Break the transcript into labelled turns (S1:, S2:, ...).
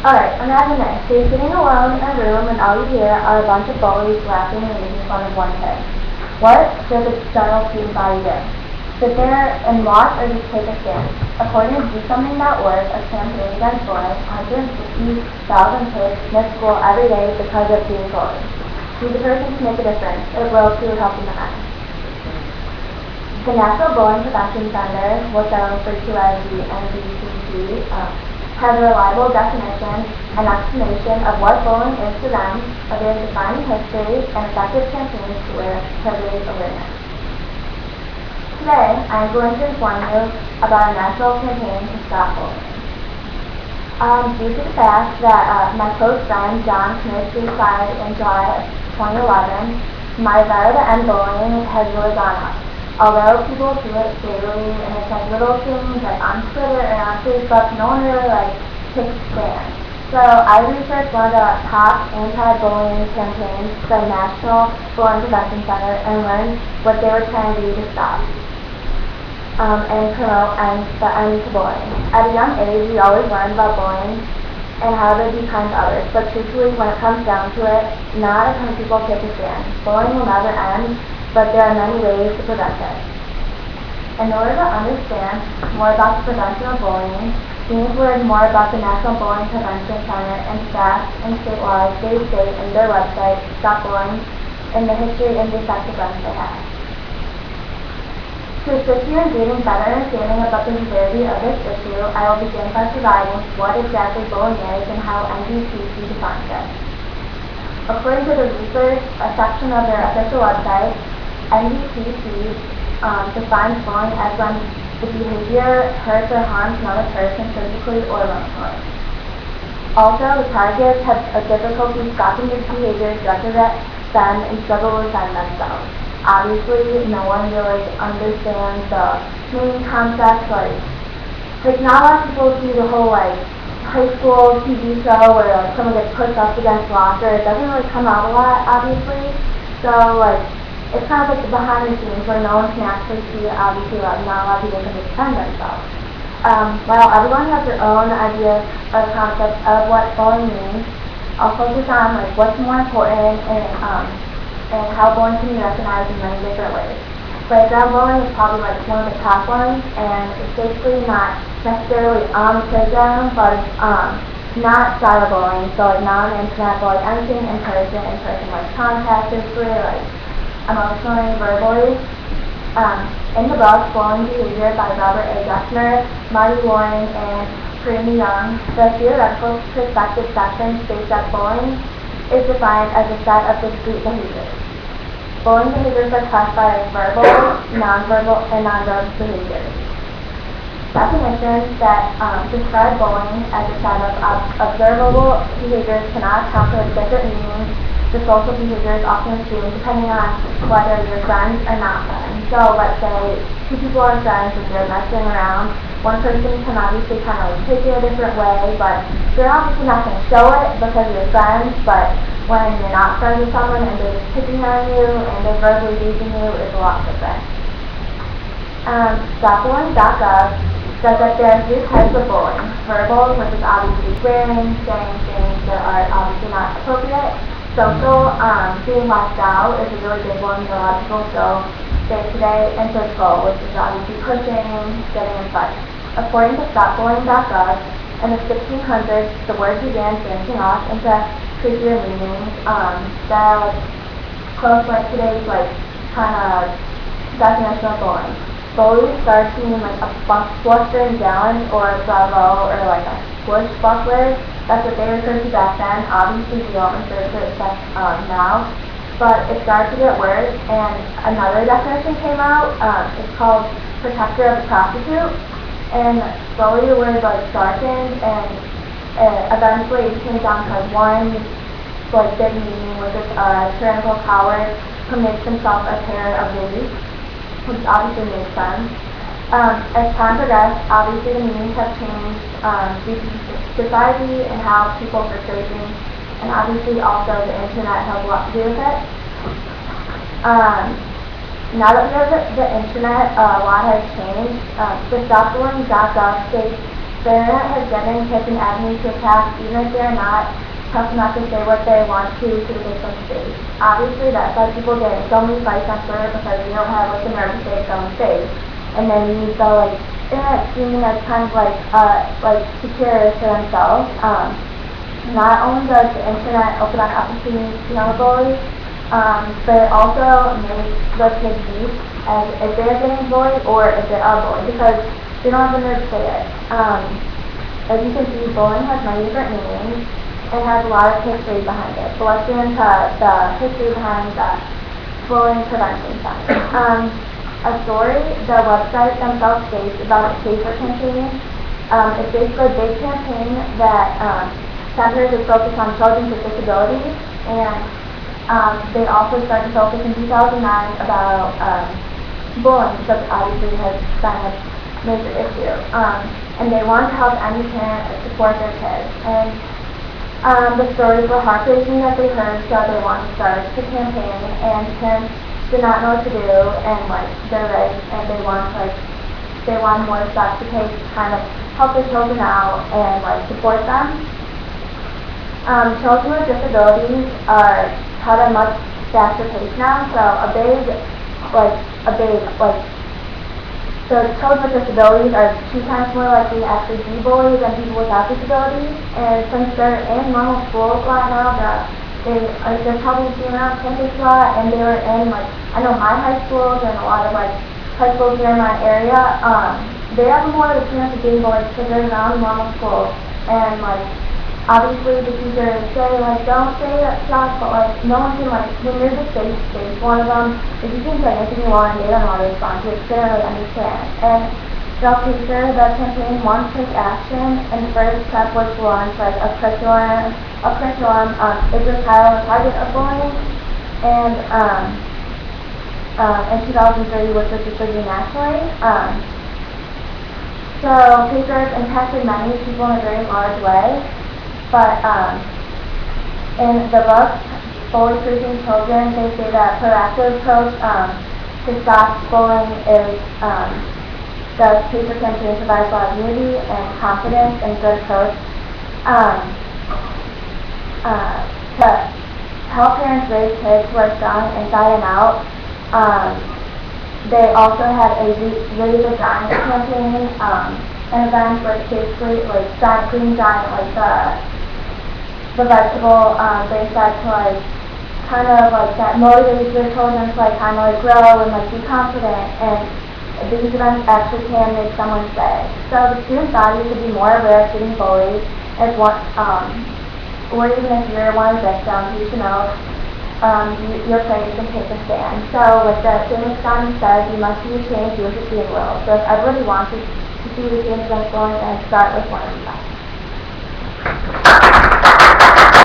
S1: Alright, imagine this. You're sitting alone in a room and all you hear are a bunch of bullies laughing and making fun of one kid. What does a startled student body do? Sit there and watch or just take a stand? According to DoSomething.org, a campaign against bullying, 160,000 kids miss school every day because of being bullied. Be the person to make a difference. It will too, helping the end. The National Bullying Prevention Center, which I refer to as the NBCC, has a reliable definition and explanation of what bullying is to them, of their defining history, and effective campaigns to raise awareness. Today, I am going to inform you about a national campaign to stop bullying. Due to the fact that my close friend John committed suicide in July of 2011, my desire to end bullying has really gone up. Although people do it daily and it's like little things like on Twitter and on Facebook, no one really takes a stand. So I researched one of the top anti-bullying campaigns, the National Bullying Prevention Center, and learned what they were trying to do to stop and promote the end to bullying. At a young age, we always learn about bullying and how to be kind to others, but truthfully, when it comes down to it, not a ton of people take a stand. Bullying will never end, but there are many ways to prevent it. In order to understand more about the prevention of bullying, you need to learn more about the National Bullying Prevention Center and staff and state laws they state in their website, Stop Bullying, and the history and the effective events they have. To assist you in gaining better understanding about the severity of this issue, I will begin by providing what exactly bullying is and how NBCC defines it. According to the research section of their official website, NBCC defines bullying as when the behavior hurts or harms another person physically or emotionally. Also, the targets have a difficulty stopping this behavior directed at them and struggle to defend themselves. Obviously, no one really understands the main concept. Like not a lot of people see the whole high school TV show where someone gets pushed up against a locker. It doesn't really come out a lot, obviously. So it's kind of like the behind the scenes where no one can actually see it. Obviously, not a lot of people can defend themselves. While everyone has their own idea or concept of what bullying means, I'll focus on what's more important and how bullying can be recognized in many different ways. Playground bullying is probably one of the top ones, and it's basically not necessarily on the playground, but it's not cyberbullying, so not on the internet, but anything in person contact, physically, emotionally, verbally. In the book, Bullying Behavior by Robert A. Gessner, Marty Warren, and Karlee Young, the theoretical perspective section states that bullying is defined as a set of discrete behaviors. Bullying behaviors are classified as verbal, nonverbal, and nonverbal behaviors. Definitions that describe bullying as a set of observable behaviors cannot account for the different meanings the social behaviors often assume depending on whether you're friends or not friends. So let's say two people are friends and they're messing around. One person can obviously kind of take it a different way, but they're obviously not going to show it because you're friends, but when you're not friends with someone and they're picking on you and they're verbally abusing you, it's a lot different. StopBullying.gov says that there are three types of bullying. Verbal, which is obviously swearing, saying things that are obviously not appropriate. Social, being left out is a really big one that a lot of people still say today, and physical, which is obviously pushing, getting in fights. According to StopBullying.gov, in the 1600s, the word began branching off into creepier meanings that are close today's kind of definition of bullying. Bullies started to mean a blustering gallant or a bravo or a squish buckler. That's what they referred to back then. Obviously, we don't refer to it now. But it started to get worse, and another definition came out. It's called protector of the prostitute. And slowly the word darkened, and eventually it came down to one big meaning, which is a tyrannical coward who makes himself a terror of the weak, which obviously makes sense. As time progressed, obviously the meanings have changed due to society and how people portray things, and obviously also the internet has a lot to do with it. Now that we have the internet, a lot has changed. The StopBullying.gov states The internet has given kids an avenue to attack even if they are not tough enough to say what they want to the victim state. Obviously, that's why people get in so many fights on Twitter, because you don't have like the nerve to say its own face. And then you use the internet seeming as kind of superior to themselves. Not only does the internet open up opportunities to young bullies, but it also makes the kids weak as if they're getting bullied or if they are bullied, because they don't have the nerve to say it. As you can see, bullying has many different meanings and has a lot of history behind it. So let's get into the history behind the bullying prevention center. A story the website themselves states about the Safer campaign. It's basically a big campaign that centers its focus on children with disabilities, and they also started to focus in 2009 about bullying, because obviously it has been a major issue. And they want to help any parent support their kids. And the stories were heartbreaking that they heard, so they wanted to start the campaign, and parents did not know what to do, and they're ready, and they want more steps to take to kind of help their children out and support them. Children with disabilities are taught at a much faster pace now, so so children with disabilities are 2 times more likely to actually be bullied than people without disabilities. And since they're in normal schools right now, they're probably being around campus a lot, and they were in I know my high schools and a lot of high schools here in my area, they have more of a chance of being bullied because they're around normal schools. And obviously the teachers say don't say that stuff, but no one can when you're the safe space, one of them, if you can say anything you want and they don't know how to respond to it, they don't really understand. And they'll take sure the campaign wants to take action, and the first step was to launch a curriculum is the title and target of bullying, and in 2003 was distributed nationally. So papers impacted many people in a very large way, but in the book, Bully Proofing Children, they say that proactive approach to stop bullying is the paper campaign provides a lot of unity and confidence and good approach to help parents raise kids who are strong inside and out. They also had a really good giant campaign, an event where basically giant green giant, the vegetable, they said to that motivates their children to grow and be confident, and these events actually can make someone say. So the student body should be more aware of getting bullied as one, or even if you're one victim, you should know your place and take a stand. So like the famous song says, you must be a change, you should be in will. So if everybody wants to see the change against bullying, then start with one of them.